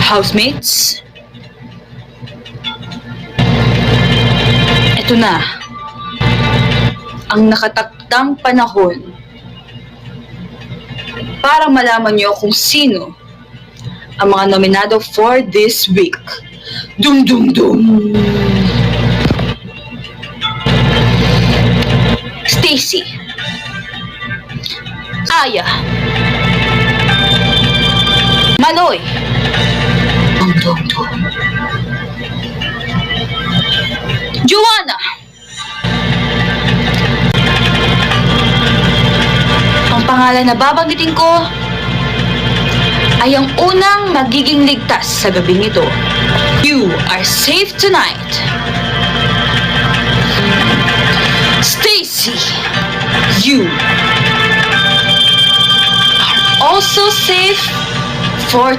Housemates, ito na ang nakatakdang panahon para malaman niyo kung sino ang mga nominado for this week. Dum dum dum! Stacy, Aya, Maloy, dum dum dum, Joanna, ang pangalan na babanggitin ko ay ang unang magiging ligtas sa gabing ito. You are safe tonight. Stacy, you are also safe for